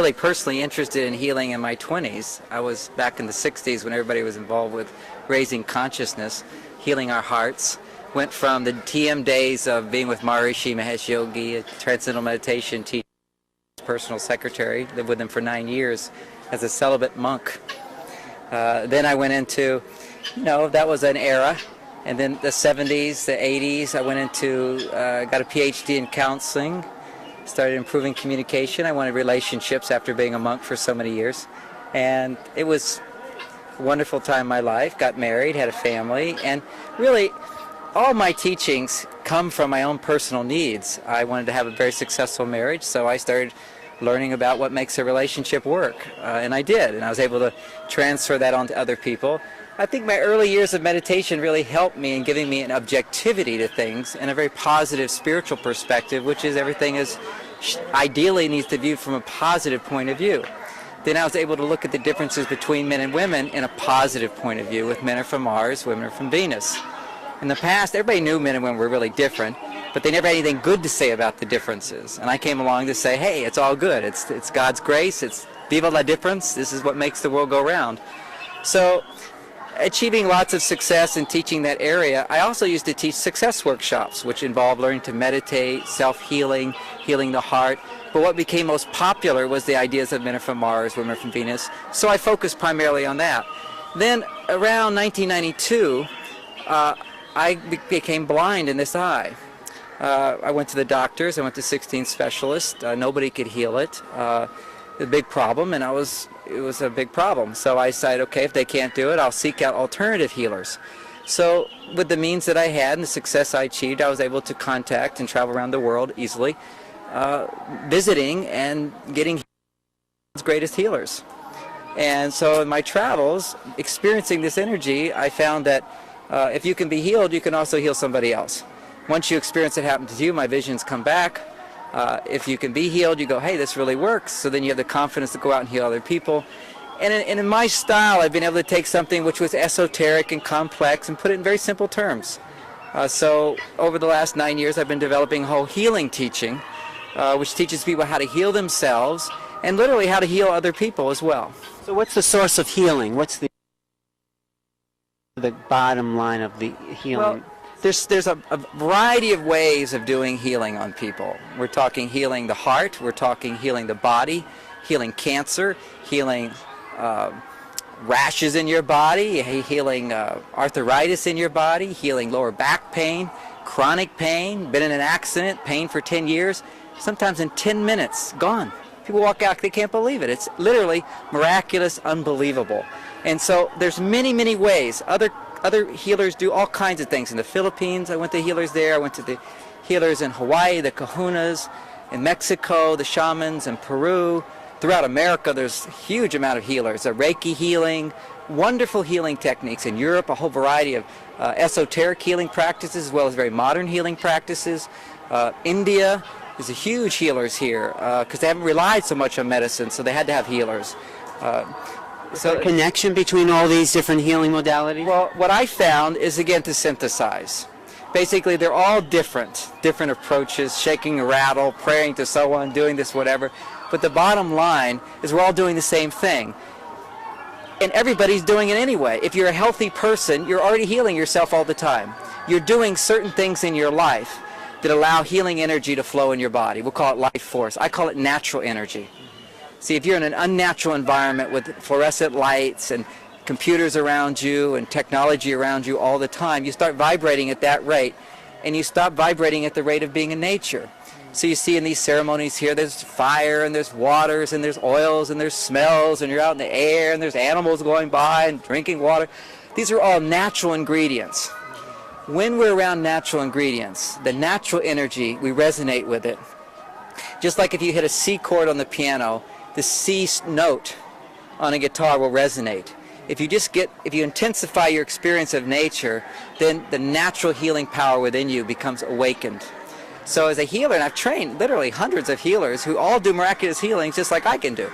really personally interested in healing in my 20s. I was back in the 60s when everybody was involved with raising consciousness, healing our hearts. Went from the TM days of being with Maharishi Mahesh Yogi, a transcendental meditation teacher, personal secretary, lived with him for 9 years as a celibate monk. Then I went into, that was an era. And then the 70s, the 80s, I went into, got a PhD in counseling, started improving communication. I wanted relationships after being a monk for so many years. And it was a wonderful time in my life. Got married, had a family, and really all my teachings come from my own personal needs. I wanted to have a very successful marriage, so I started learning about what makes a relationship work. And I did, and I was able to transfer that on to other people. I think my early years of meditation really helped me in giving me an objectivity to things and a very positive spiritual perspective, which is everything is ideally needs to be viewed from a positive point of view. Then I was able to look at the differences between men and women in a positive point of view, with men are from Mars, women are from Venus. In the past, everybody knew men and women were really different, but they never had anything good to say about the differences. And I came along to say, hey, it's all good. It's God's grace. It's viva la difference. This is what makes the world go round. So, achieving lots of success in teaching that area, I also used to teach success workshops, which involved learning to meditate, self-healing, healing the heart. But what became most popular was the ideas of men are from Mars, women are from Venus. So I focused primarily on that. Then, around 1992, I became blind in this eye. I went to the doctors, I went to 16 specialists, nobody could heal it. A big problem, and it was a big problem. So I decided, okay, if they can't do it, I'll seek out alternative healers. So with the means that I had and the success I achieved, I was able to contact and travel around the world easily, visiting and getting the greatest healers. And so in my travels, experiencing this energy, I found that if you can be healed, you can also heal somebody else. Once you experience it happen to you, my visions come back. If you can be healed, you go, hey, this really works. So then you have the confidence to go out and heal other people. And in my style, I've been able to take something which was esoteric and complex and put it in very simple terms. So over the last 9 years, I've been developing a whole healing teaching, which teaches people how to heal themselves and literally how to heal other people as well. So what's the source of healing? What's the bottom line of the healing? Well, there's a variety of ways of doing healing on people. We're talking healing the heart, we're talking healing the body, healing cancer, healing rashes in your body, healing arthritis in your body, healing lower back pain, chronic pain, been in an accident, pain for 10 years, sometimes in 10 minutes, gone. People walk out, they can't believe it. It's literally miraculous, unbelievable. And so there's many, many ways. Other healers do all kinds of things. In the Philippines, I went to healers there. I went to the healers in Hawaii, the kahunas, in Mexico, the shamans, in Peru. Throughout America, there's a huge amount of healers. Reiki healing, wonderful healing techniques. In Europe, a whole variety of esoteric healing practices, as well as very modern healing practices. India, there's a huge healers here because they haven't relied so much on medicine, so they had to have healers. So a connection between all these different healing modalities? Well, what I found is, again, to synthesize. Basically, they're all different approaches, shaking a rattle, praying to someone, doing this, whatever. But the bottom line is we're all doing the same thing. And everybody's doing it anyway. If you're a healthy person, you're already healing yourself all the time. You're doing certain things in your life that allow healing energy to flow in your body. We'll call it life force. I call it natural energy. See, if you're in an unnatural environment with fluorescent lights and computers around you and technology around you all the time, you start vibrating at that rate, and you stop vibrating at the rate of being in nature. So you see in these ceremonies here, there's fire, and there's waters, and there's oils, and there's smells, and you're out in the air, and there's animals going by and drinking water. These are all natural ingredients. When we're around natural ingredients, the natural energy, we resonate with it. Just like if you hit a C chord on the piano, the C note on a guitar will resonate. If you intensify your experience of nature, then the natural healing power within you becomes awakened. So as a healer, and I've trained literally hundreds of healers who all do miraculous healings just like I can do.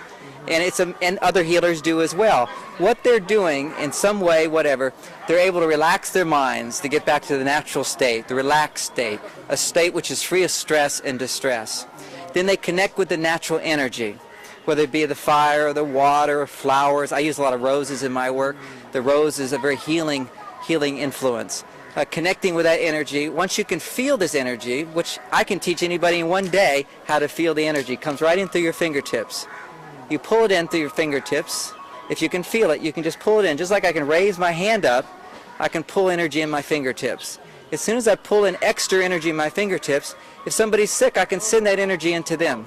And other healers do as well. What they're doing, in some way, whatever, they're able to relax their minds to get back to the natural state, the relaxed state, a state which is free of stress and distress. Then they connect with the natural energy. whether it be the fire, or the water, or flowers. I use a lot of roses in my work. The rose is a very healing influence. Connecting with that energy. Once you can feel this energy, which I can teach anybody in one day how to feel the energy, it comes right in through your fingertips. You pull it in through your fingertips. If you can feel it, you can just pull it in. Just like I can raise my hand up, I can pull energy in my fingertips. As soon as I pull in extra energy in my fingertips, if somebody's sick, I can send that energy into them.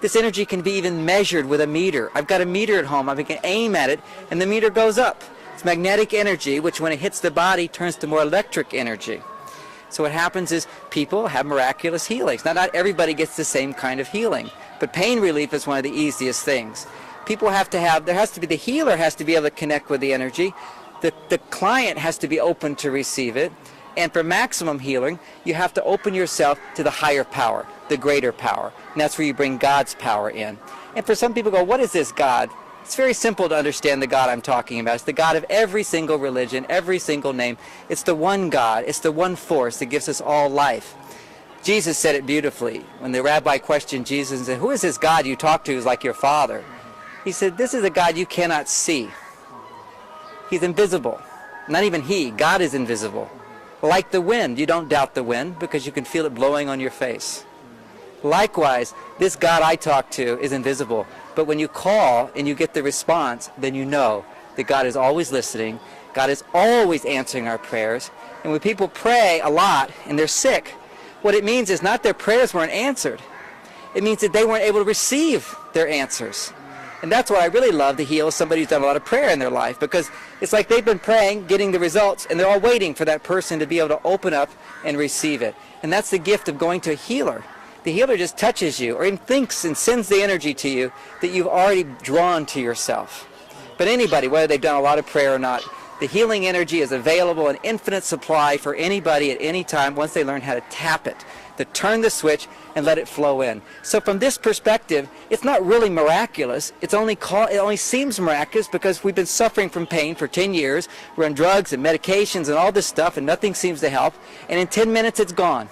This energy can be even measured with a meter. I've got a meter at home. I can aim at it, and the meter goes up. It's magnetic energy, which when it hits the body turns to more electric energy. So what happens is people have miraculous healings. Now, not everybody gets the same kind of healing, but pain relief is one of the easiest things. People have to have, the healer has to be able to connect with the energy. The client has to be open to receive it. And for maximum healing, you have to open yourself to the higher power, the greater power. And that's where you bring God's power in. And for some people go, what is this God? It's very simple to understand the God I'm talking about. It's the God of every single religion, every single name. It's the one God. It's the one force that gives us all life. Jesus said it beautifully. When the rabbi questioned Jesus and said, who is this God you talk to who's like your father? He said, this is a God you cannot see. He's invisible. Not even he. God is invisible. Like the wind. You don't doubt the wind because you can feel it blowing on your face. Likewise, this God I talk to is invisible. But when you call and you get the response, then you know that God is always listening. God is always answering our prayers. And when people pray a lot and they're sick, what it means is not their prayers weren't answered. It means that they weren't able to receive their answers. And that's what I really love to heal, somebody who's done a lot of prayer in their life, because it's like they've been praying, getting the results, and they're all waiting for that person to be able to open up and receive it. And that's the gift of going to a healer. The healer just touches you, or even thinks and sends the energy to you that you've already drawn to yourself. But anybody, whether they've done a lot of prayer or not, the healing energy is available in infinite supply for anybody at any time once they learn how to tap it, to turn the switch and let it flow in. So from this perspective, it's not really miraculous. It only seems miraculous because we've been suffering from pain for 10 years. We're on drugs and medications and all this stuff, and nothing seems to help. And in 10 minutes, it's gone.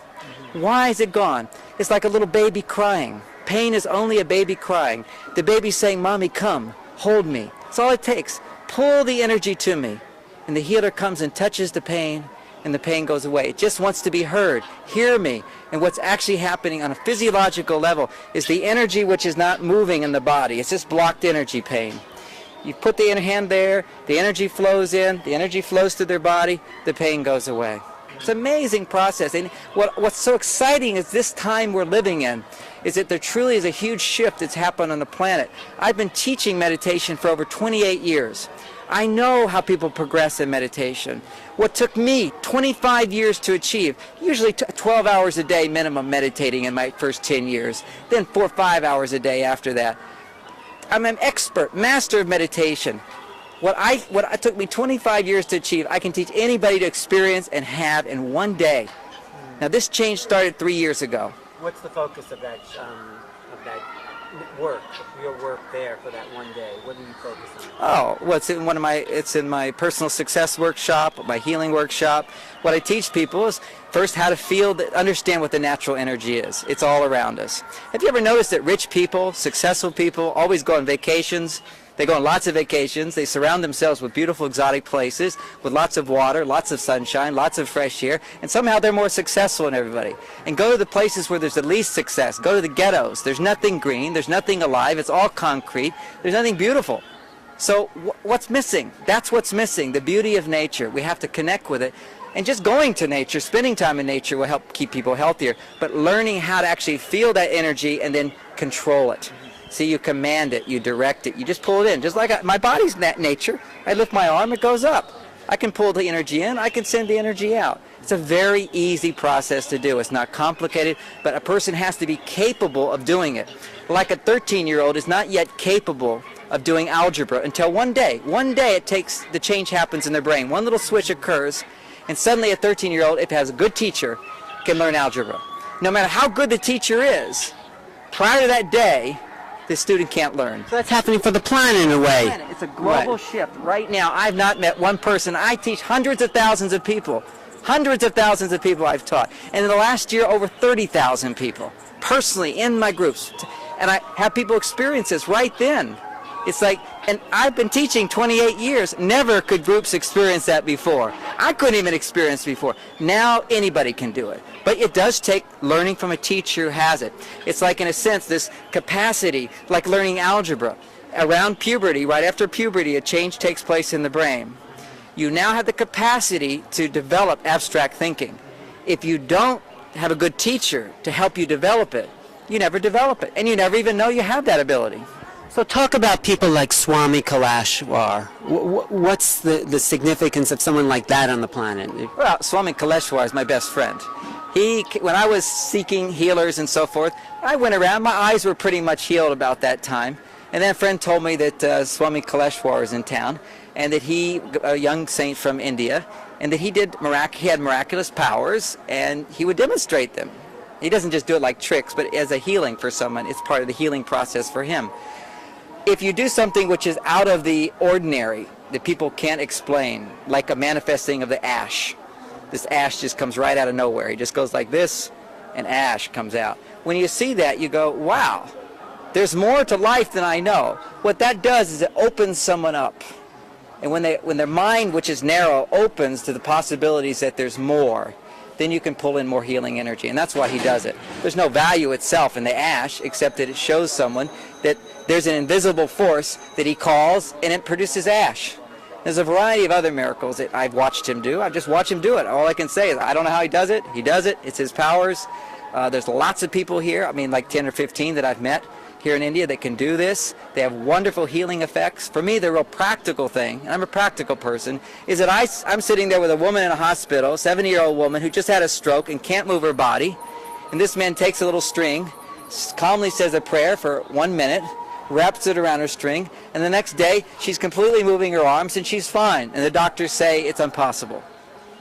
Why is it gone? It's like a little baby crying. Pain is only a baby crying. The baby's saying, Mommy, come, hold me. That's all it takes. Pull the energy to me. And the healer comes and touches the pain, and the pain goes away. It just wants to be heard. Hear me. And what's actually happening on a physiological level is the energy which is not moving in the body. It's just blocked energy pain. You put the hand there, the energy flows in, the energy flows through their body, the pain goes away. It's an amazing process. And what's so exciting is this time we're living in is that there truly is a huge shift that's happened on the planet. I've been teaching meditation for over 28 years. I know how people progress in meditation. What took me 25 years to achieve, usually 12 hours a day minimum meditating in my first 10 years, then 4 or 5 hours a day after that. I'm an expert, master of meditation. What took me 25 years to achieve, I can teach anybody to experience and have in one day. Now this change started 3 years ago. What's the focus of that work, your work there for that one day? What do you focus on? Oh, well, it's in my personal success workshop, my healing workshop. What I teach people is first how to understand what the natural energy is. It's all around us. Have you ever noticed that rich people, successful people, always go on vacations? They go on lots of vacations. They surround themselves with beautiful exotic places, with lots of water, lots of sunshine, lots of fresh air, and somehow they're more successful than everybody. And go to the places where there's the least success. Go to the ghettos. There's nothing green. There's nothing alive. It's all concrete. There's nothing beautiful. So what's missing? That's what's missing, the beauty of nature. We have to connect with it. And just going to nature, spending time in nature will help keep people healthier. But learning how to actually feel that energy and then control it. See, you command it, you direct it, you just pull it in. Just like my body's nature. I lift my arm, it goes up. I can pull the energy in, I can send the energy out. It's a very easy process to do. It's not complicated, but a person has to be capable of doing it. Like a 13-year-old is not yet capable of doing algebra until one day. One day the change happens in their brain. One little switch occurs, and suddenly a 13-year-old, if it has a good teacher, can learn algebra. No matter how good the teacher is, prior to that day, the student can't learn. So that's happening for the planet in a way. It's a global shift. Right now, I've not met one person. I teach hundreds of thousands of people. Hundreds of thousands of people I've taught. And in the last year, over 30,000 people. Personally, in my groups. And I have people experience this right then. It's like, and I've been teaching 28 years. Never could groups experience that before. I couldn't even experience before. Now anybody can do it. But it does take learning from a teacher who has it. It's like, in a sense, this capacity, like learning algebra. Around puberty, right after puberty, a change takes place in the brain. You now have the capacity to develop abstract thinking. If you don't have a good teacher to help you develop it, you never develop it. And you never even know you have that ability. So talk about people like Swami Kaleshwar. What's the significance of someone like that on the planet? Well, Swami Kaleshwar is my best friend. When I was seeking healers and so forth, I went around. My eyes were pretty much healed about that time. And then a friend told me that Swami Kaleshwar is in town, and that a young saint from India, and that he had miraculous powers, and he would demonstrate them. He doesn't just do it like tricks, but as a healing for someone. It's part of the healing process for him. If you do something which is out of the ordinary, that people can't explain, like a manifesting of the ash. This ash just comes right out of nowhere. He just goes like this, and ash comes out. When you see that, you go, wow, there's more to life than I know. What that does is it opens someone up. And when their mind, which is narrow, opens to the possibilities that there's more, then you can pull in more healing energy. And that's why he does it. There's no value itself in the ash, except that it shows someone that there's an invisible force that he calls, and it produces ash. There's a variety of other miracles that I've watched him do. I've just watched him do it. All I can say is, I don't know how he does it. He does it. It's his powers. There's lots of people here, I mean like 10 or 15 that I've met here in India that can do this. They have wonderful healing effects. For me, the real practical thing, and I'm a practical person, is that I'm sitting there with a woman in a hospital, a 70-year-old woman who just had a stroke and can't move her body. And this man takes a little string, calmly says a prayer for 1 minute, wraps it around her string, and the next day she's completely moving her arms and she's fine. And the doctors say it's impossible.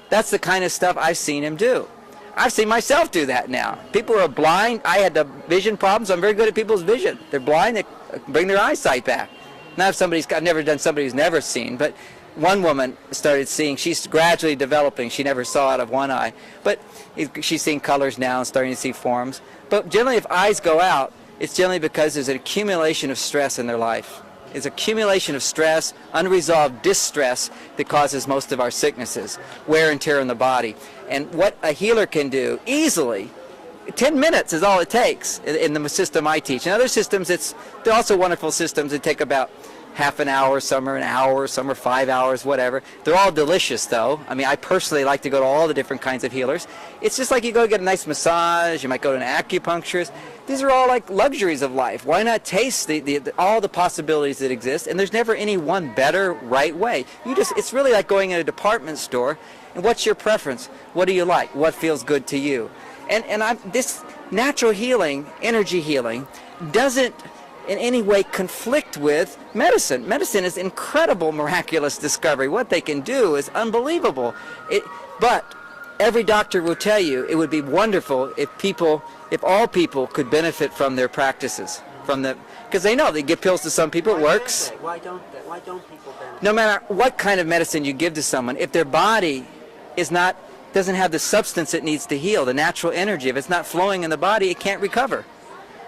That's the kind of stuff I've seen him do. I've seen myself do that now. People are blind. I had the vision problems. I'm very good at people's vision. They're blind. They bring their eyesight back. Now if I've never done somebody who's never seen, but one woman started seeing. She's gradually developing. She never saw out of one eye. But she's seeing colors now and starting to see forms. But generally if eyes go out, it's generally because there's an accumulation of stress in their life. It's accumulation of stress, unresolved distress that causes most of our sicknesses, wear and tear in the body. And what a healer can do easily, 10 minutes is all it takes in the system I teach. In other systems, they're also wonderful systems that take about half an hour, some are an hour, some are 5 hours, whatever. They're all delicious, though. I mean, I personally like to go to all the different kinds of healers. It's just like you go get a nice massage, you might go to an acupuncturist. These are all like luxuries of life. Why not taste all the possibilities that exist? And there's never any one better, right way. It's really like going in a department store, and what's your preference? What do you like? What feels good to you? And this natural healing, energy healing, doesn't in any way conflict with medicine. Medicine is incredible, miraculous discovery. What they can do is unbelievable. But every doctor will tell you it would be wonderful if all people could benefit from their practices, because they know they give pills to some people, it works. Why don't people benefit? No matter what kind of medicine you give to someone, if their body doesn't have the substance it needs to heal, the natural energy, if it's not flowing in the body, it can't recover.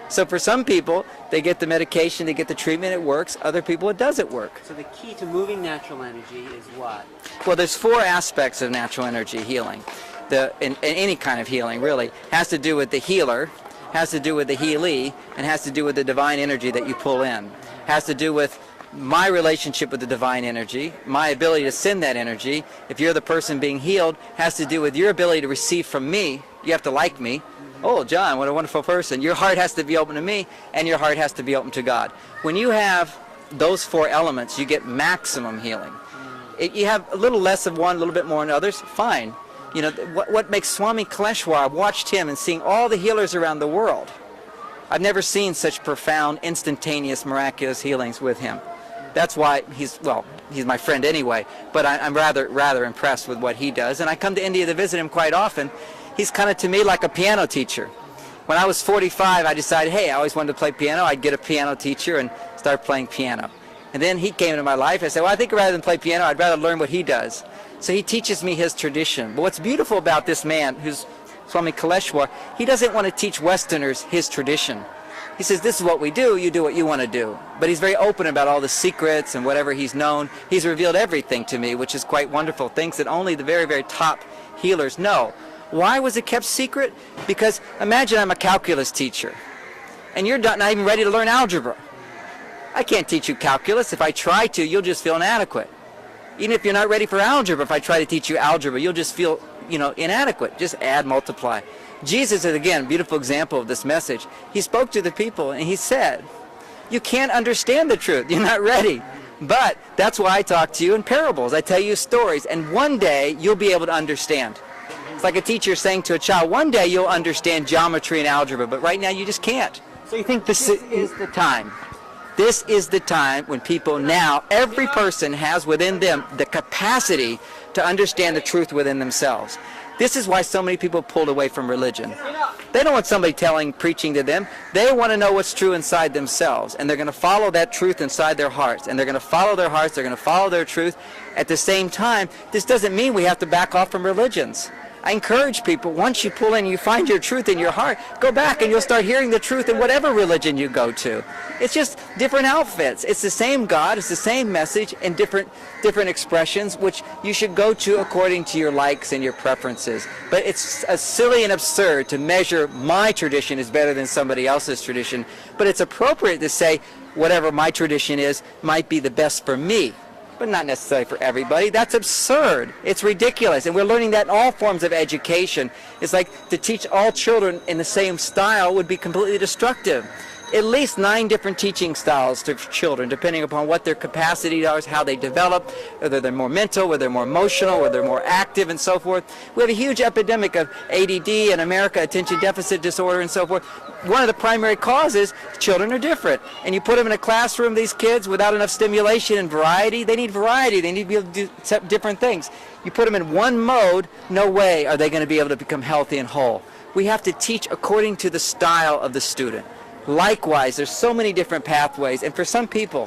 So for some people, they get the medication, they get the treatment, it works. Other people, it doesn't work. So the key to moving natural energy is what? Well, there's 4 aspects of natural energy healing. In any kind of healing, really, has to do with the healer, has to do with the healee, and has to do with the divine energy that you pull in. Has to do with my relationship with the divine energy, my ability to send that energy. If you're the person being healed, has to do with your ability to receive from me. You have to like me. Oh, John, what a wonderful person. Your heart has to be open to me, and your heart has to be open to God. When you have those 4 elements, you get maximum healing. You have a little less of one, a little bit more in others, fine. You know, what makes Swami Kaleshwar, I've watched him and seeing all the healers around the world. I've never seen such profound, instantaneous, miraculous healings with him. That's why he's my friend anyway, but I'm rather impressed with what he does. And I come to India to visit him quite often. He's kind of to me like a piano teacher. When I was 45, I decided, hey, I always wanted to play piano. I'd get a piano teacher and start playing piano. And then he came into my life. I said, well, I think rather than play piano, I'd rather learn what he does. So he teaches me his tradition. But what's beautiful about this man, who's Swami Kaleshwar, he doesn't want to teach Westerners his tradition. He says, this is what we do, you do what you want to do. But he's very open about all the secrets and whatever he's known. He's revealed everything to me, which is quite wonderful, things that only the very, very top healers know. Why was it kept secret? Because imagine I'm a calculus teacher, and you're not even ready to learn algebra. I can't teach you calculus. If I try to, you'll just feel inadequate. Even if you're not ready for algebra, if I try to teach you algebra, you'll just feel, inadequate. Just add, multiply. Jesus is, again, a beautiful example of this message. He spoke to the people and he said, you can't understand the truth. You're not ready. But that's why I talk to you in parables. I tell you stories. And one day you'll be able to understand. It's like a teacher saying to a child, one day you'll understand geometry and algebra, but right now you just can't. So you think this is the time. This is the time when people now, every person has within them the capacity to understand the truth within themselves. This is why so many people pulled away from religion. They don't want somebody preaching to them. They want to know what's true inside themselves, and they're going to follow that truth inside their hearts, and they're going to follow their hearts, they're going to follow their truth. At the same time, this doesn't mean we have to back off from religions. I encourage people, once you pull in and you find your truth in your heart, go back and you'll start hearing the truth in whatever religion you go to. It's just different outfits. It's the same God, it's the same message, and different expressions, which you should go to according to your likes and your preferences. But it's silly and absurd to measure my tradition is better than somebody else's tradition. But it's appropriate to say whatever my tradition is might be the best for me, but not necessarily for everybody. That's absurd. It's ridiculous. And we're learning that in all forms of education. It's like to teach all children in the same style would be completely destructive. At least 9 different teaching styles to children, depending upon what their capacity is, how they develop, whether they're more mental, whether they're more emotional, whether they're more active, and so forth. We have a huge epidemic of ADD in America, attention deficit disorder, and so forth. One of the primary causes, children are different. And you put them in a classroom, these kids, without enough stimulation and variety. They need variety. They need to be able to do different things. You put them in one mode, no way are they going to be able to become healthy and whole. We have to teach according to the style of the student. Likewise, there's so many different pathways, and for some people,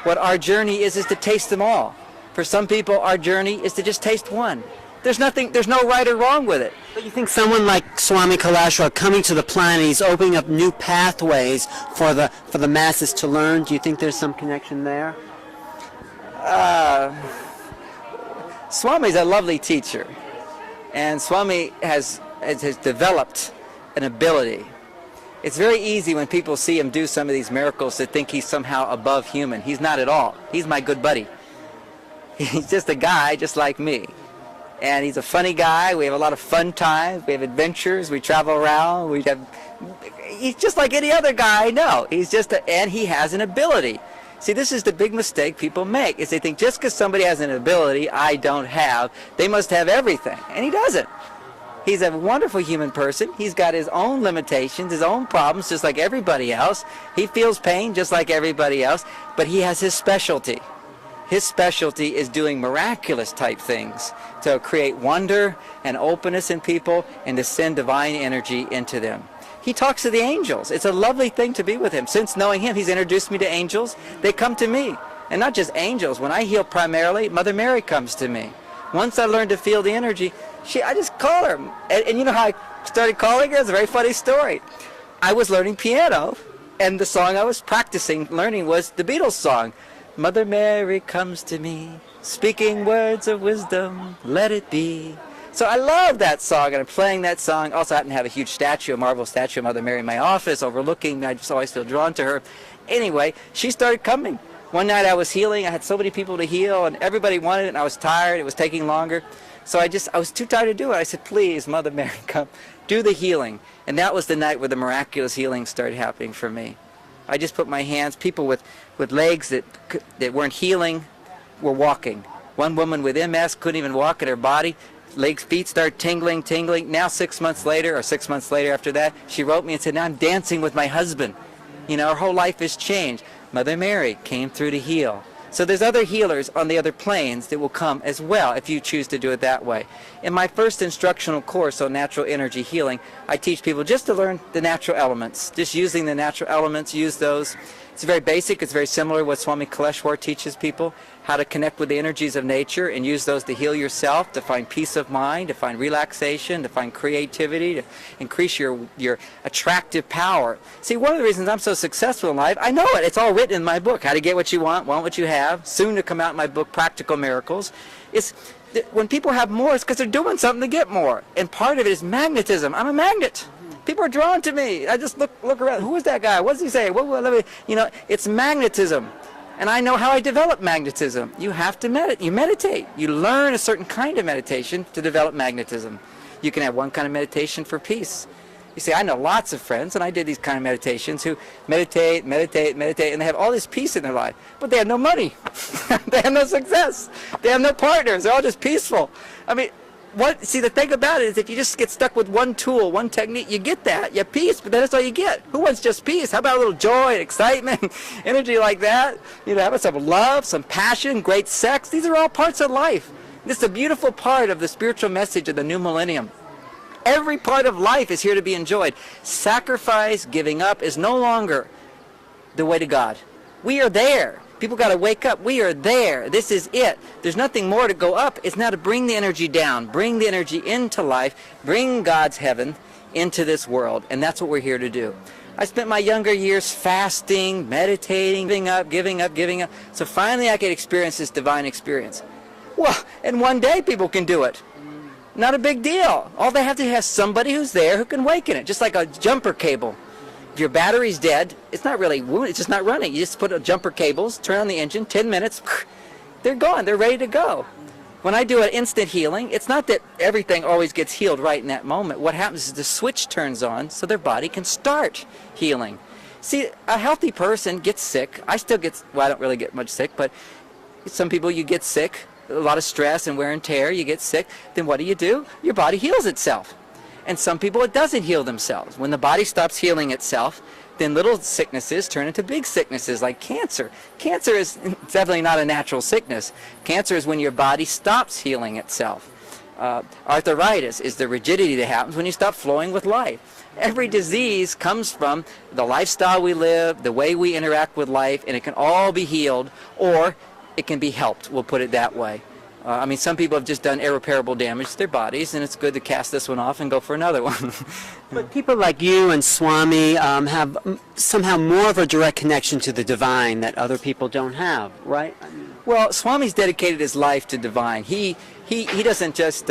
what our journey is to taste them all. For some people, our journey is to just taste one. There's no right or wrong with it. But you think someone like Swami Kaleshwar coming to the planet, he's opening up new pathways for the masses to learn? Do you think there's some connection there? Swami's a lovely teacher, and Swami has developed an ability. It's very easy when people see him do some of these miracles to think he's somehow above human. He's not at all. He's my good buddy. He's just a guy just like me. And he's a funny guy. We have a lot of fun times. We have adventures. We travel around. He's just like any other guy I know. And he has an ability. See, this is the big mistake people make, is they think just because somebody has an ability I don't have, they must have everything. And he doesn't. He's a wonderful human person. He's got his own limitations, his own problems, just like everybody else. He feels pain just like everybody else, but he has his specialty. His specialty is doing miraculous type things to create wonder and openness in people and to send divine energy into them. He talks to the angels. It's a lovely thing to be with him. Since knowing him, he's introduced me to angels. They come to me. And not just angels. When I heal primarily, Mother Mary comes to me. Once I learned to feel the energy, I just call her. And you know how I started calling her? It's a very funny story. I was learning piano, and the song I was learning was the Beatles song. Mother Mary comes to me, speaking words of wisdom, let it be. So I love that song, and I'm playing that song. Also, I happen to have a huge statue, a marble statue of Mother Mary in my office overlooking me. I just always feel drawn to her. Anyway, she started coming. One night I was healing. I had so many people to heal, and everybody wanted it, and I was tired. It was taking longer. So I was too tired to do it. I said, please, Mother Mary, come, do the healing. And that was the night where the miraculous healing started happening for me. I just put my hands, people with legs that weren't healing were walking. One woman with MS couldn't even walk at her body. Feet started tingling. Now 6 months later, or 6 months later after that, she wrote me and said, now I'm dancing with my husband. Her whole life has changed. Mother Mary came through to heal. So there's other healers on the other planes that will come as well if you choose to do it that way. In my first instructional course on natural energy healing, I teach people just to learn the natural elements, just using the natural elements, use those. It's very basic. It's very similar to what Swami Kaleshwar teaches people, how to connect with the energies of nature and use those to heal yourself, to find peace of mind, to find relaxation, to find creativity, to increase your attractive power. See, one of the reasons I'm so successful in life, I know it. It's all written in my book, How to Get What You Want What You Have, soon to come out in my book, Practical Miracles. It's when people have more, it's because they're doing something to get more. And part of it is magnetism. I'm a magnet. People are drawn to me. I just look around. Who is that guy? What does he say? It's magnetism. And I know how I develop magnetism. You have to meditate. You meditate. You learn a certain kind of meditation to develop magnetism. You can have one kind of meditation for peace. You see, I know lots of friends, and I did these kind of meditations, who meditate, and they have all this peace in their life. But they have no money. They have no success. They have no partners. They're all just peaceful. I mean, see, the thing about it is if you just get stuck with one tool, one technique, you get that. You have peace, but that's all you get. Who wants just peace? How about a little joy, excitement, energy like that? How about some love, some passion, great sex? These are all parts of life. This is a beautiful part of the spiritual message of the new millennium. Every part of life is here to be enjoyed. Sacrifice, giving up is no longer the way to God. We are there. People got to wake up. We are there. This is it. There's nothing more to go up. It's now to bring the energy down, bring the energy into life, bring God's heaven into this world. And that's what we're here to do. I spent my younger years fasting, meditating, giving up. So finally I could experience this divine experience. Well, and one day people can do it. Not a big deal. All they have to have somebody who's there who can awaken it, just like a jumper cable. If your battery's dead, it's not really, it's just not running. You just put a jumper cables, turn on the engine, 10 minutes, they're gone, they're ready to go. When I do an instant healing, it's not that everything always gets healed right in that moment. What happens is the switch turns on so their body can start healing. See, a healthy person gets sick. I still get, well, I don't really get much sick, but some people, you get sick, a lot of stress and wear and tear, you get sick, then what do? Your body heals itself. And some people, it doesn't heal themselves. When the body stops healing itself, then little sicknesses turn into big sicknesses like cancer. Cancer is definitely not a natural sickness. Cancer is when your body stops healing itself. Arthritis is the rigidity that happens when you stop flowing with life. Every disease comes from the lifestyle we live, the way we interact with life, and it can all be healed, or it can be helped, we'll put it that way. I mean, some people have just done irreparable damage to their bodies, and it's good to cast this one off and go for another one. But people like you and Swami have somehow more of a direct connection to the divine that other people don't have, right? Well, Swami's dedicated his life to divine. He doesn't just,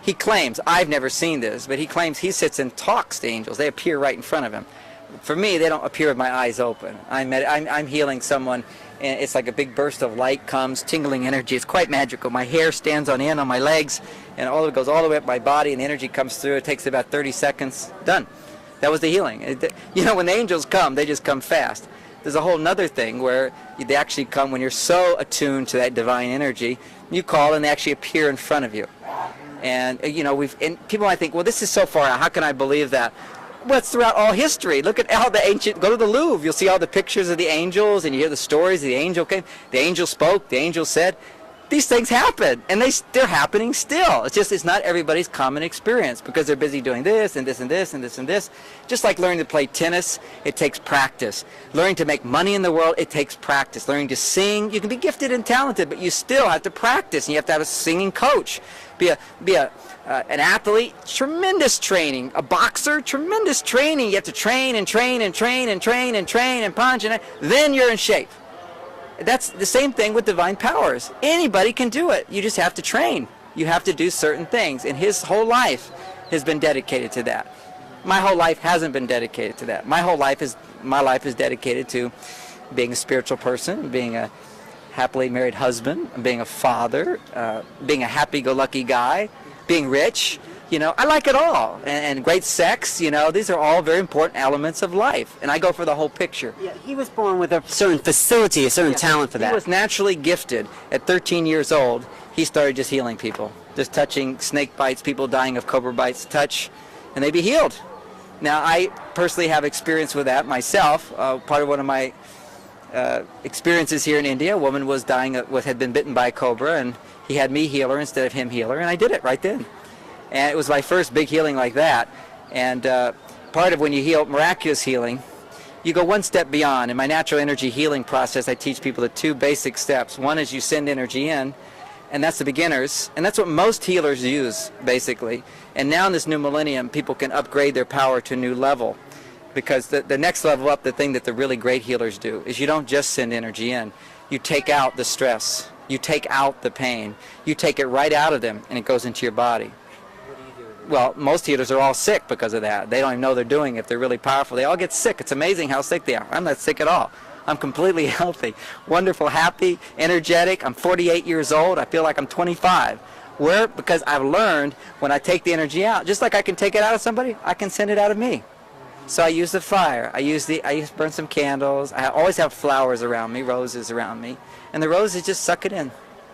he claims, I've never seen this, but he claims he sits and talks to angels. They appear right in front of him. For me, they don't appear with my eyes open. I'm healing someone, and it's like a big burst of light comes, tingling energy. It's quite magical. My hair stands on end on my legs, and all of it goes all the way up my body, and the energy comes through. It takes about 30 seconds. Done. That was the healing. When the angels come, they just come fast. There's a whole other thing where they actually come when you're so attuned to that divine energy. You call, and they actually appear in front of you. And and people might think, well, this is so far out. How can I believe that? Well, it's throughout all history. Look at how the ancient, go to the Louvre, you'll see all the pictures of the angels, and you hear the stories. The angel came, the angel spoke, the angel said. These things happen, and they're happening still. It's not everybody's common experience, because they're busy doing this, and this, and this, and this, and this. Just like learning to play tennis, it takes practice. Learning to make money in the world, it takes practice. Learning to sing, you can be gifted and talented, but you still have to practice, and you have to have a singing coach. Be an athlete, tremendous training. A boxer, tremendous training. You have to train and train and train and train and train and punch, and then you're in shape. That's the same thing with divine powers. Anybody can do it. You just have to train. You have to do certain things, and his whole life has been dedicated to that. My whole life hasn't been dedicated to that. My life is dedicated to being a spiritual person, being a happily married husband, being a father, being a happy-go-lucky guy, being rich. I like it all. And great sex, these are all very important elements of life. And I go for the whole picture. Yeah, he was born with a certain facility, a certain talent for that. He was naturally gifted. At 13 years old, he started just healing people. Just touching snake bites, people dying of cobra bites, touch, and they'd be healed. Now, I personally have experience with that myself. Part of one of my experiences here in India, a woman was dying, had been bitten by a cobra, and he had me heal her instead of him heal her, and I did it right then. And it was my first big healing like that. And part of when you heal, miraculous healing, you go one step beyond. In my natural energy healing process, I teach people the two basic steps. One is you send energy in, and that's the beginners, and that's what most healers use, basically. And now in this new millennium, people can upgrade their power to a new level, because the next level up, the thing that the really great healers do, is you don't just send energy in. You take out the stress. You take out the pain. You take it right out of them, and it goes into your body. Well, most healers are all sick because of that. They don't even know they're doing it. If they're really powerful, they all get sick. It's amazing how sick they are. I'm not sick at all. I'm completely healthy, wonderful, happy, energetic. I'm 48 years old. I feel like I'm 25. Where? Because I've learned when I take the energy out, just like I can take it out of somebody, I can send it out of me. So I use the fire. I used to burn some candles. I always have flowers around me, roses around me, and the roses just suck it in.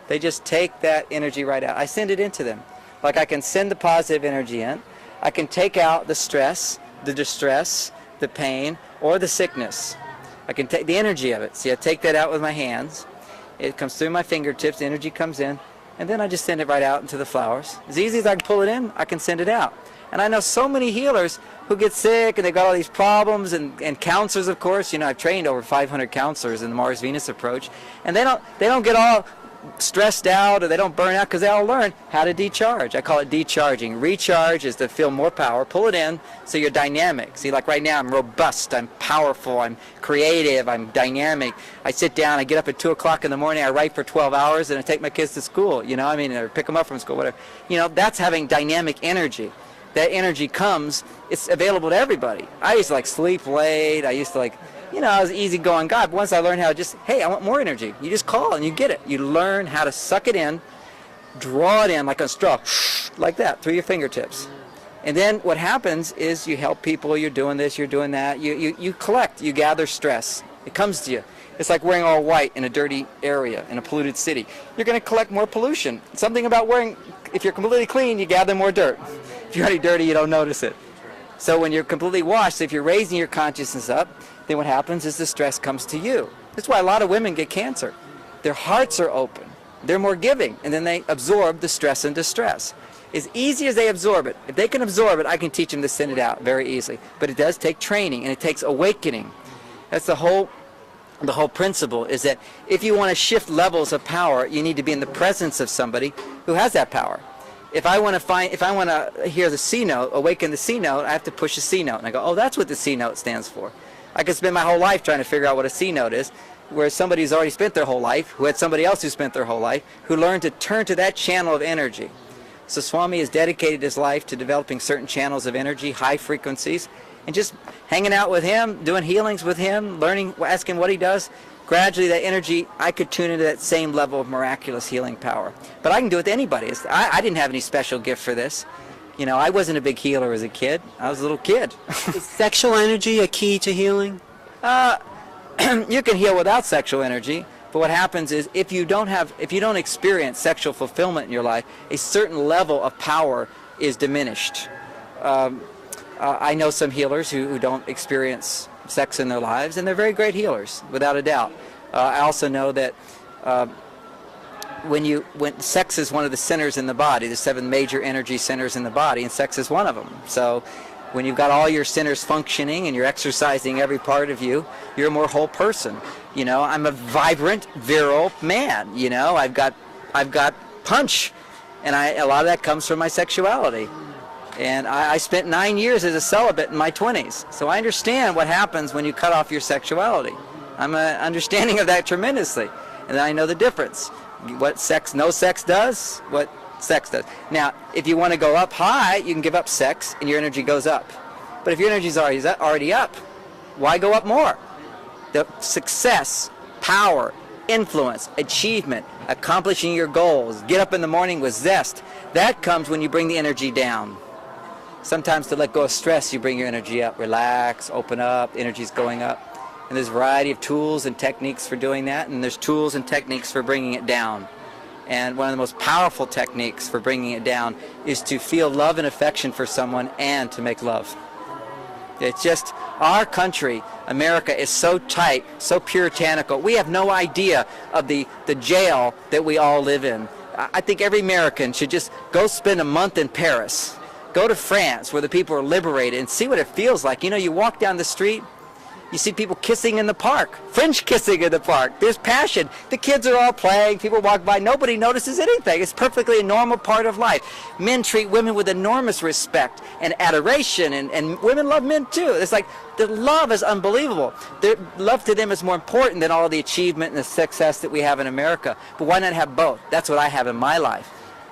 They just take that energy right out. I send it into them. Like I can send the positive energy in. I can take out the stress, the distress, the pain, or the sickness. I can take the energy of it. See, I take that out with my hands. It comes through my fingertips, the energy comes in, and then I just send it right out into the flowers. As easy as I can pull it in, I can send it out. And I know so many healers who get sick and they got all these problems, and counselors, of course. You know, I've trained over 500 counselors in the Mars-Venus approach, and they don't get all stressed out, or they don't burn out, because they all learn how to decharge. I call it decharging. Recharge is to feel more power, pull it in, so you're dynamic. See, like right now, I'm robust, I'm powerful, I'm creative, I'm dynamic. I sit down, I get up at 2 o'clock in the morning, I write for 12 hours, and I take my kids to school, you know, I mean, or pick them up from school, whatever. You know, that's having dynamic energy. That energy comes, it's available to everybody. I used to like sleep late, I used to like, you know, I was an easygoing guy, but once I learned how to just, hey, I want more energy. You just call and you get it. You learn how to suck it in, draw it in like a straw, like that, through your fingertips. And then what happens is you help people, you're doing this, you're doing that, you collect, you gather stress. It comes to you. It's like wearing all white in a dirty area, in a polluted city. You're going to collect more pollution. Something about wearing, if you're completely clean, you gather more dirt. If you're already dirty, you don't notice it. So when you're completely washed, if you're raising your consciousness up, then what happens is the stress comes to you. That's why a lot of women get cancer. Their hearts are open. They're more giving, and then they absorb the stress and distress. As easy as they absorb it, if they can absorb it, I can teach them to send it out very easily. But it does take training, and it takes awakening. That's the whole principle, is that if you want to shift levels of power, you need to be in the presence of somebody who has that power. If I want to hear the C note, awaken the C note, I have to push a C note. And I go, oh, that's what the C note stands for. I could spend my whole life trying to figure out what a C note is, whereas somebody who's already spent their whole life, who had somebody else who spent their whole life, who learned to turn to that channel of energy. So Swami has dedicated his life to developing certain channels of energy, high frequencies, and just hanging out with him, doing healings with him, learning, asking what he does. Gradually, that energy, I could tune into that same level of miraculous healing power. But I can do it to anybody. I didn't have any special gift for this. You know, I wasn't a big healer as a kid. I was a little kid. Is sexual energy a key to healing? You can heal without sexual energy, but what happens is if you don't experience sexual fulfillment in your life, a certain level of power is diminished. I know some healers who don't experience sex in their lives, and they're very great healers, without a doubt. I also know that when sex is one of the centers in the body, the 7 major energy centers in the body, and sex is one of them. So when you've got all your centers functioning and you're exercising every part of you, you're a more whole person. You know, I'm a vibrant, virile man. You know, I've got punch, and a lot of that comes from my sexuality. And I spent 9 years as a celibate in my 20s, so I understand what happens when you cut off your sexuality. I'm an understanding of that tremendously, and I know the difference. What no sex does, what sex does. Now, if you want to go up high, you can give up sex, and your energy goes up. But if your energy is already up, why go up more? The success, power, influence, achievement, accomplishing your goals, get up in the morning with zest, that comes when you bring the energy down. Sometimes to let go of stress, you bring your energy up. Relax, open up, energy's going up. And there's a variety of tools and techniques for doing that, and there's tools and techniques for bringing it down. And one of the most powerful techniques for bringing it down is to feel love and affection for someone and to make love. It's just, our country, America, is so tight, so puritanical. We have no idea of the jail that we all live in. I think every American should just go spend a month in Paris. Go to France, where the people are liberated, and see what it feels like. You know, you walk down the street, You see people kissing in the park, French kissing in the park. There's passion. The kids are all playing. People walk by. Nobody notices anything. It's perfectly a normal part of life. Men treat women with enormous respect and adoration, and women love men too. It's like the love is unbelievable. Their love to them is more important than all the achievement and the success that we have in America. But why not have both? That's what I have in my life.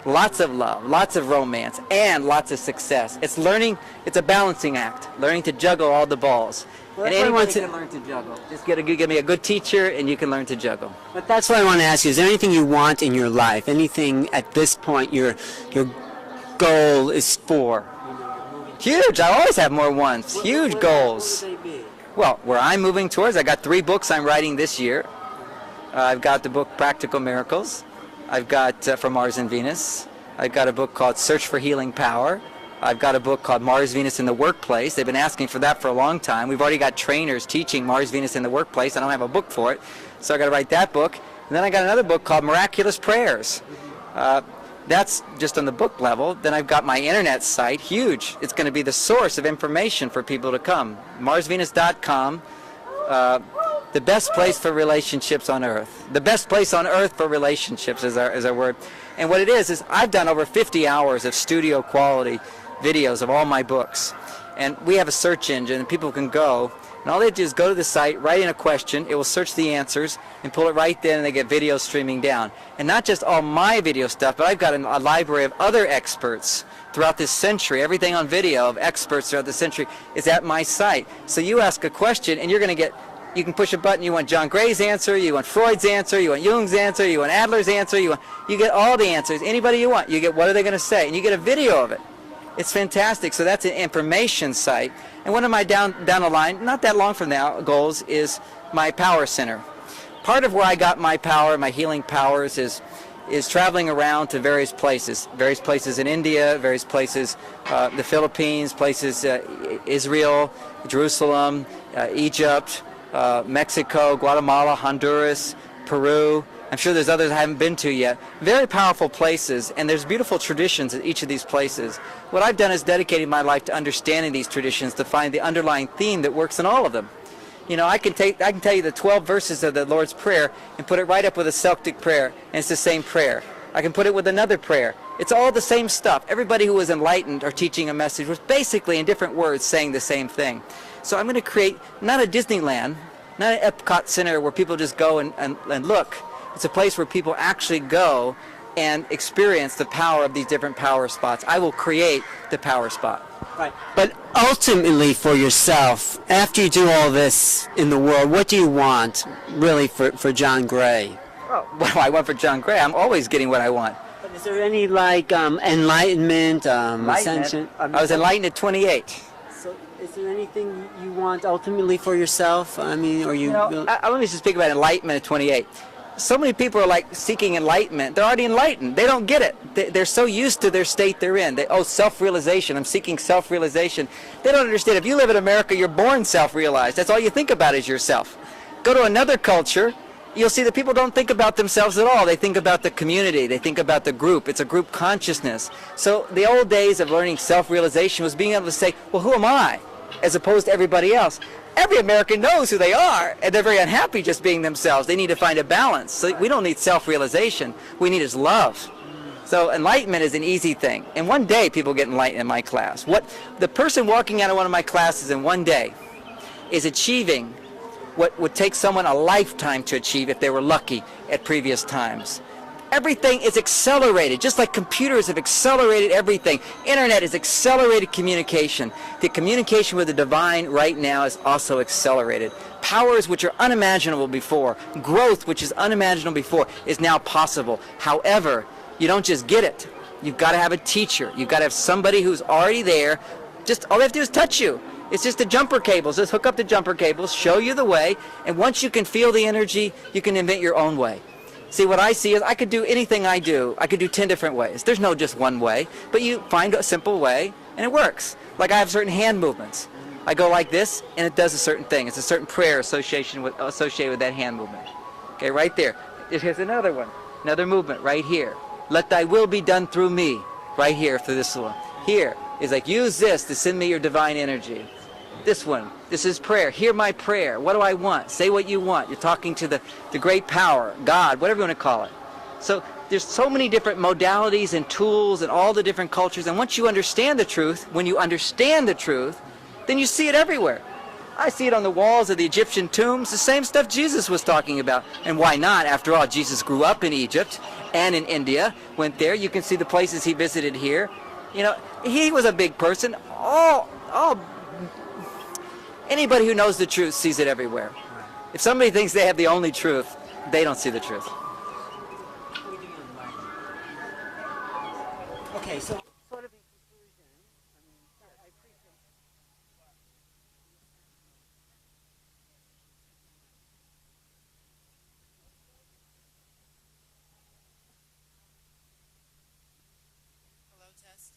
Lots of love, lots of romance, and lots of success. It's learning, it's a balancing act, learning to juggle all the balls. Well, and anybody can learn to juggle. Just give me a good teacher and you can learn to juggle. But that's what I want to ask you. Is there anything you want in your life? Anything at this point your goal is for? Huge. I always have more wants. Huge goals. What would they be? Well, where I'm moving towards, I got 3 books I'm writing this year. I've got the book Practical Miracles. I've got From Mars and Venus. I've got a book called Search for Healing Power. I've got a book called Mars, Venus in the Workplace. They've been asking for that for a long time. We've already got trainers teaching Mars, Venus in the Workplace. I don't have a book for it, so I got to write that book. And then I got another book called Miraculous Prayers. That's just on the book level. Then I've got my internet site, huge. It's going to be the source of information for people to come. MarsVenus.com. The best place for relationships on earth. The best place on earth for relationships is our word. And what it is I've done over 50 hours of studio quality videos of all my books. And we have a search engine and people can go, and all they do is go to the site, write in a question, it will search the answers and pull it right then, and they get videos streaming down. And not just all my video stuff, but I've got a library of other experts throughout this century. Everything on video of experts throughout the century is at my site. So you ask a question and you're going to get, you can push a button, you want John Gray's answer, you want Freud's answer, you want Jung's answer, you want Adler's answer, you get all the answers, anybody you want. You get what are they going to say, and you get a video of it. It's fantastic. So that's an information site. And one of my down the line, not that long from now, goals is my power center. Part of where I got my power, my healing powers, is traveling around to various places in India, various places, the Philippines, places, Israel, Jerusalem, Egypt, Mexico, Guatemala, Honduras, Peru. I'm sure there's others I haven't been to yet. Very powerful places, and there's beautiful traditions at each of these places. What I've done is dedicated my life to understanding these traditions, to find the underlying theme that works in all of them. You know, I can tell you the 12 verses of the Lord's Prayer and put it right up with a Celtic prayer, and it's the same prayer. I can put it with another prayer. It's all the same stuff. Everybody who was enlightened or teaching a message was basically, in different words, saying the same thing. So I'm going to create not a Disneyland, not an Epcot Center where people just go and look. It's a place where people actually go and experience the power of these different power spots. I will create the power spot. Right. But ultimately for yourself, after you do all this in the world, what do you want really for John Gray? Oh, what do I want for John Gray? I'm always getting what I want. But is there any enlightenment, ascension? I was enlightened at 28. So is there anything you want ultimately for yourself? I mean, or you... let me just speak about enlightenment at 28. So many people are like seeking enlightenment. They're already enlightened. They don't get it. They're so used to their state they're in. Self-realization. I'm seeking self-realization. They don't understand. If you live in America, you're born self-realized. That's all you think about is yourself. Go to another culture, you'll see that people don't think about themselves at all. They think about the community. They think about the group. It's a group consciousness. So the old days of learning self-realization was being able to say, well, who am I? As opposed to everybody else. Every American knows who they are, and they're very unhappy just being themselves. They need to find a balance. So we don't need self-realization. We need is love. So enlightenment is an easy thing. And one day people get enlightened in my class. What the person walking out of one of my classes in one day is achieving what would take someone a lifetime to achieve if they were lucky at previous times. Everything is accelerated, just like computers have accelerated everything. Internet is accelerated communication. The communication with the divine right now is also accelerated. Powers which are unimaginable before, growth which is unimaginable before, is now possible. However, you don't just get it. You've got to have a teacher. You've got to have somebody who's already there. Just all they have to do is touch you. It's just the jumper cables. Just hook up the jumper cables, show you the way, and once you can feel the energy, you can invent your own way. See, what I see is I could do anything I do. I could do 10 different ways. There's no just one way, but you find a simple way, and it works. Like I have certain hand movements. I go like this, and it does a certain thing. It's a certain prayer associated with that hand movement. Okay, right there. Here's another one. Another movement right here. Let thy will be done through me. Right here, through this one. Here is like, use this to send me your divine energy. This one, this is prayer. Hear my prayer. What do I want? Say what you want. You're talking to the great power, God, whatever you want to call it. So there's so many different modalities and tools and all the different cultures. And once you understand the truth, when you understand the truth, then you see it everywhere. I see it on the walls of the Egyptian tombs, the same stuff Jesus was talking about. And why not? After all, Jesus grew up in Egypt and in India, went there. You can see the places he visited here. You know, he was a big person. Anybody who knows the truth sees it everywhere. If somebody thinks they have the only truth, they don't see the truth. Okay, so sort of in conclusion, I appreciate. Hello, test.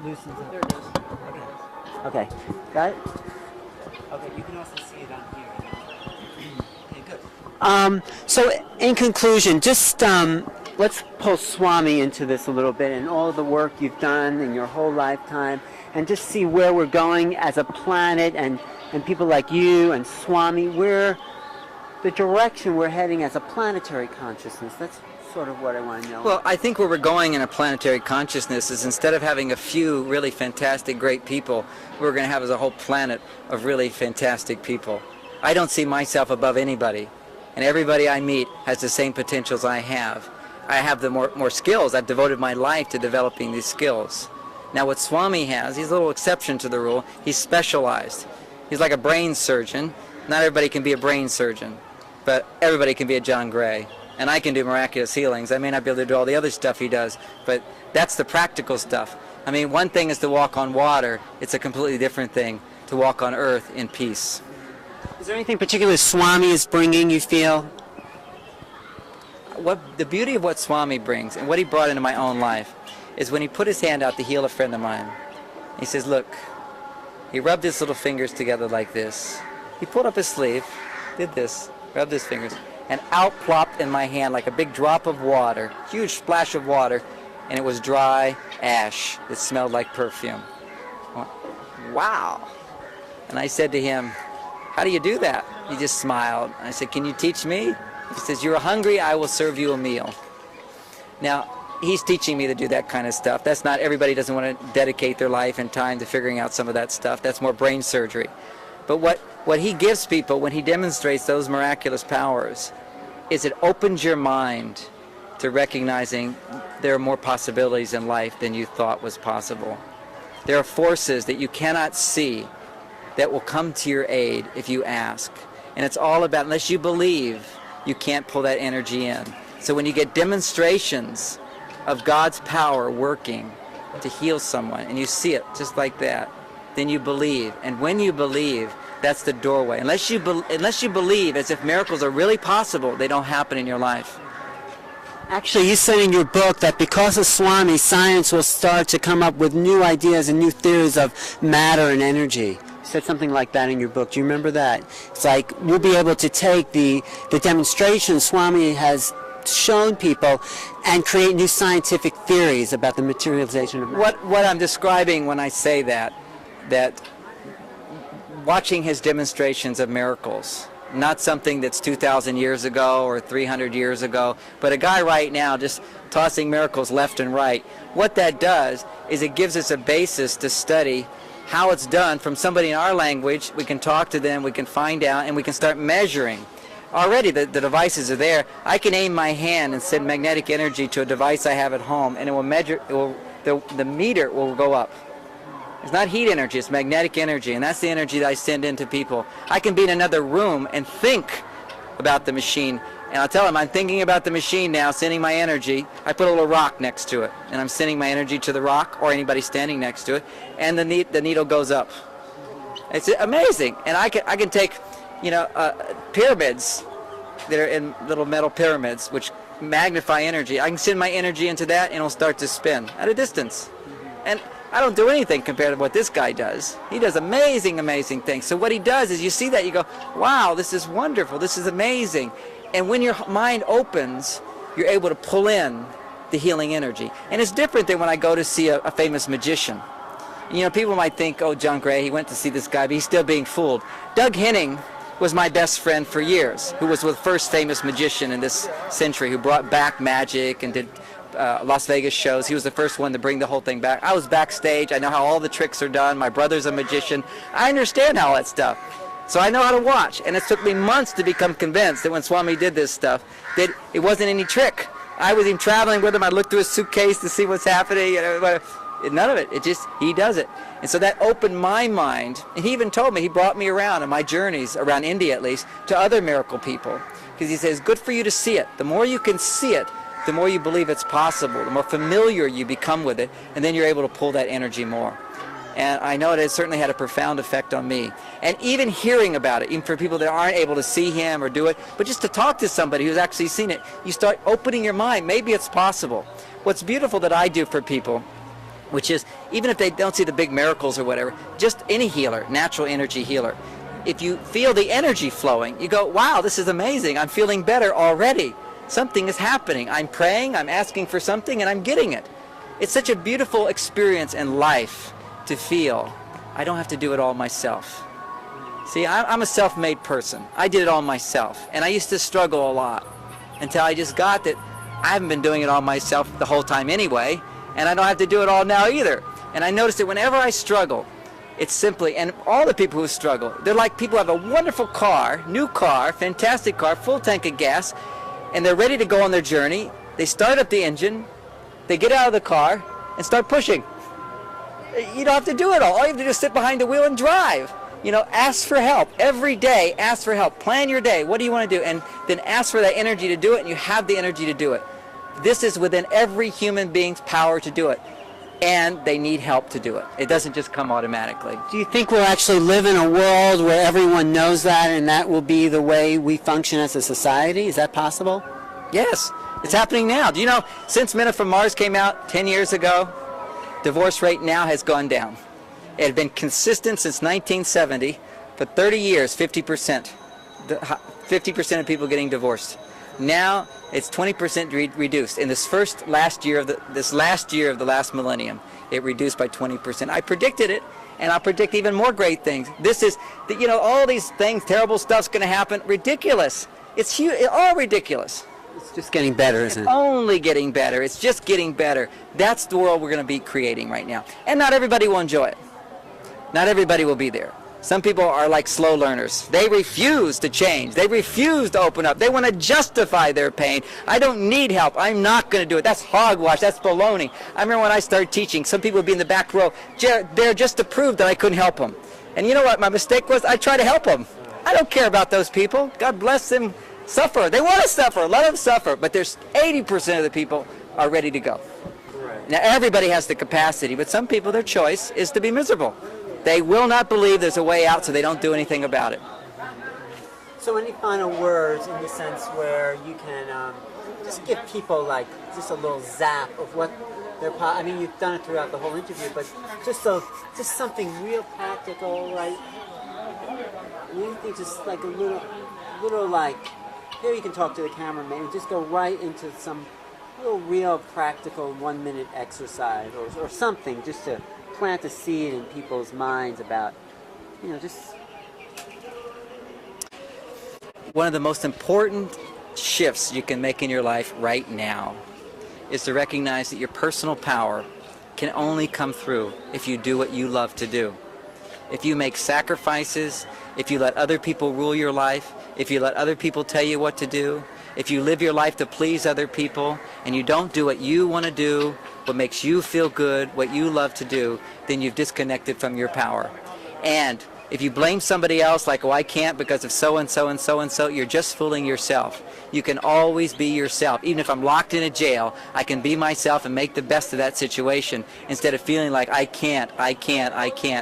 Loosens up. There it is. Okay. Got it? Okay, you can also see it on here. Okay, good. So in conclusion, just let's pull Swami into this a little bit and all the work you've done in your whole lifetime and just see where we're going as a planet and people like you and Swami, where the direction we're heading as a planetary consciousness. That's sort of what I want to know. Well, I think where we're going in a planetary consciousness is instead of having a few really fantastic, great people, we're going to have as a whole planet of really fantastic people. I don't see myself above anybody, and everybody I meet has the same potentials I have. I have the more skills. I've devoted my life to developing these skills. Now what Swami has, he's a little exception to the rule. He's specialized. He's like a brain surgeon. Not everybody can be a brain surgeon, but everybody can be a John Gray. And I can do miraculous healings. I may not be able to do all the other stuff he does, but that's the practical stuff. I mean, one thing is to walk on water. It's a completely different thing to walk on earth in peace. Is there anything particular Swami is bringing, you feel? What the beauty of what Swami brings and what he brought into my own life is when he put his hand out to heal a friend of mine. He says, look, he rubbed his little fingers together like this. He pulled up his sleeve, did this, rubbed his fingers, and out plopped in my hand like a big drop of water, huge splash of water, and it was dry ash. It smelled like perfume. I went, wow. And I said to him, how do you do that? He just smiled. I said, can you teach me? He says, you're hungry, I will serve you a meal. Now, he's teaching me to do that kind of stuff. That's not, everybody doesn't want to dedicate their life and time to figuring out some of that stuff. That's more brain surgery. But what he gives people when he demonstrates those miraculous powers is it opens your mind to recognizing there are more possibilities in life than you thought was possible. There are forces that you cannot see that will come to your aid if you ask. And it's all about, unless you believe, you can't pull that energy in. So when you get demonstrations of God's power working to heal someone, and you see it just like that, then you believe. And when you believe, that's the doorway. Unless you believe as if miracles are really possible, they don't happen in your life. Actually, you said in your book that because of Swami, science will start to come up with new ideas and new theories of matter and energy. You said something like that in your book. Do you remember that? It's like we'll be able to take the demonstrations Swami has shown people and create new scientific theories about the materialization of matter. What I'm describing when I say that watching his demonstrations of miracles, not something that's 2,000 years ago or 300 years ago, but a guy right now just tossing miracles left and right. What that does is it gives us a basis to study how it's done from somebody in our language. We can talk to them, we can find out, and we can start measuring. Already the devices are there. I can aim my hand and send magnetic energy to a device I have at home, and it will measure, the meter will go up. It's not heat energy, it's magnetic energy, and that's the energy that I send into people. I can be in another room and think about the machine, and I'll tell them I'm thinking about the machine now, sending my energy. I put a little rock next to it, and I'm sending my energy to the rock or anybody standing next to it, and the needle goes up. It's amazing, and I can take, pyramids that are in little metal pyramids, which magnify energy. I can send my energy into that, and it'll start to spin at a distance. And I don't do anything compared to what this guy does. He does amazing, amazing things. So what he does is you see that, you go, wow, this is wonderful, this is amazing. And when your mind opens, you're able to pull in the healing energy. And it's different than when I go to see a famous magician. You know, people might think, oh, John Gray, he went to see this guy, but he's still being fooled. Doug Henning was my best friend for years, who was the first famous magician in this century, who brought back magic and did Las Vegas shows. He was the first one to bring the whole thing back. I was backstage. I know how all the tricks are done. My brother's a magician. I understand all that stuff. So I know how to watch. And it took me months to become convinced that when Swami did this stuff, that it wasn't any trick. I was even traveling with him. I looked through his suitcase to see what's happening. None of it. It just, he does it. And so that opened my mind. And he even told me, he brought me around on my journeys, around India at least, to other miracle people. Because he says, good for you to see it. The more you can see it, the more you believe it's possible, the more familiar you become with it, and then you're able to pull that energy more. And I know it has certainly had a profound effect on me. And even hearing about it, even for people that aren't able to see him or do it, but just to talk to somebody who's actually seen it, you start opening your mind. Maybe it's possible. What's beautiful that I do for people, which is, even if they don't see the big miracles or whatever, just any healer, natural energy healer, if you feel the energy flowing, you go, wow, this is amazing. I'm feeling better already. Something is happening. I'm praying, I'm asking for something, and I'm getting it. It's such a beautiful experience in life to feel I don't have to do it all myself. See, I'm a self-made person. I did it all myself, and I used to struggle a lot until I just got that I haven't been doing it all myself the whole time anyway, and I don't have to do it all now either. And I noticed that whenever I struggle, it's simply, and all the people who struggle, they're like people who have a wonderful car, new car, fantastic car, full tank of gas, and they're ready to go on their journey. They start up the engine, they get out of the car, and start pushing. You don't have to do it all. All you have to do is sit behind the wheel and drive. You know, ask for help. Every day, ask for help. Plan your day. What do you want to do? And then ask for that energy to do it, and you have the energy to do it. This is within every human being's power to do it. And they need help to do it. It doesn't just come automatically. Do you think we'll actually live in a world where everyone knows that, and that will be the way we function as a society? Is that possible? Yes, it's happening now. Do you know, since Men Are From Mars came out 10 years ago, divorce rate now has gone down. It had been consistent since 1970. For 30 years, 50%. 50% of people getting divorced. Now it's 20% reduced. In this last year of the last millennium, it reduced by 20%. I predicted it, and I'll predict even more great things. This is, you know, all these things, terrible stuff's going to happen. Ridiculous. It's all ridiculous. It's just getting better, isn't it? It's only getting better. It's just getting better. That's the world we're going to be creating right now. And not everybody will enjoy it. Not everybody will be there. Some people are like slow learners. They refuse to change. They refuse to open up. They want to justify their pain. I don't need help. I'm not going to do it. That's hogwash. That's baloney. I remember when I started teaching, some people would be in the back row there just to prove that I couldn't help them. And you know what my mistake was? I tried to help them. I don't care about those people. God bless them. Suffer. They want to suffer. Let them suffer. But there's 80% of the people are ready to go. Right. Now, everybody has the capacity, but some people, their choice is to be miserable. They will not believe there's a way out, so they don't do anything about it. So any final words in the sense where you can just give people like just a little zap of what I mean, you've done it throughout the whole interview, but just something real practical, right? Anything just like a little like, here you can talk to the cameraman and just go right into some little real practical 1-minute exercise or something just to plant a seed in people's minds about, you know, just... One of the most important shifts you can make in your life right now is to recognize that your personal power can only come through if you do what you love to do. If you make sacrifices, if you let other people rule your life, if you let other people tell you what to do, if you live your life to please other people, and you don't do what you want to do, what makes you feel good, what you love to do, then you've disconnected from your power. And if you blame somebody else, like, oh, I can't because of so-and-so and so-and-so, you're just fooling yourself. You can always be yourself. Even if I'm locked in a jail, I can be myself and make the best of that situation instead of feeling like I can't,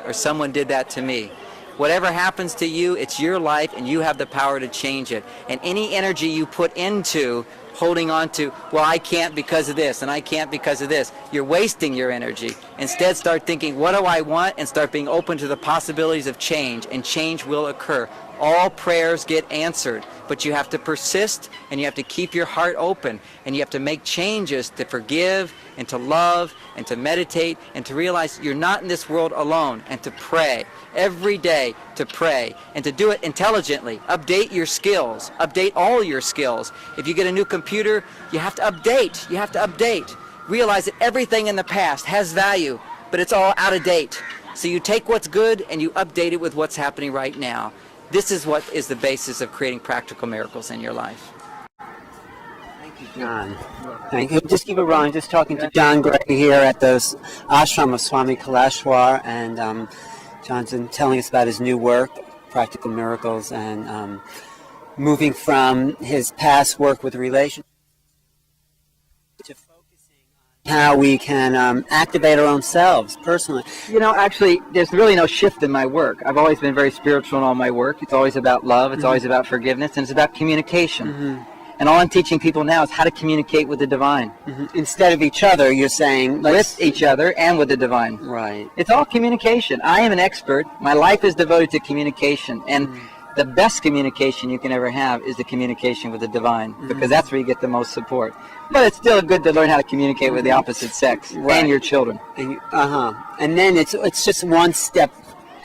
or someone did that to me. Whatever happens to you, it's your life, and you have the power to change it. And any energy you put into holding on to, well, I can't because of this, and I can't because of this. You're wasting your energy. Instead, start thinking, what do I want? And start being open to the possibilities of change, and change will occur. All prayers get answered, but you have to persist, and you have to keep your heart open, and you have to make changes to forgive, and to love, and to meditate, and to realize you're not in this world alone, and to pray every day, to pray, and to do it intelligently. Update your skills. Update all your skills. If you get a new computer, you have to update. You have to update. Realize that everything in the past has value, but it's all out of date. So you take what's good and you update it with what's happening right now. This is what is the basis of creating practical miracles in your life. John. Thank you. Just keep it rolling. Just talking to John Gray here at the Ashram of Swami Kaleshwar, and John's been telling us about his new work, Practical Miracles, and moving from his past work with relationships to focusing on how we can activate our own selves personally. You know, actually, there's really no shift in my work. I've always been very spiritual in all my work. It's always about love. It's always about forgiveness, and it's about communication. And all I'm teaching people now is how to communicate with the divine. Instead of each other, you're saying... With each other and with the divine. Right. It's all communication. I am an expert. My life is devoted to communication. And the best communication you can ever have is the communication with the divine, because that's where you get the most support. But it's still good to learn how to communicate with the opposite sex and your children. And then it's just one step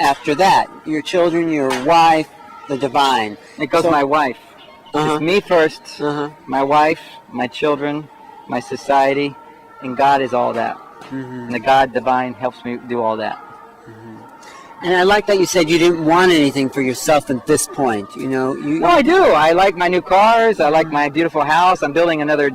after that. Your children, your wife, the divine. It goes my wife. It's me first, my wife, my children, my society, and God is all that. And the God divine helps me do all that. And I like that you said you didn't want anything for yourself at this point. You know, No, I do. I like my new cars. I like my beautiful house. I'm building another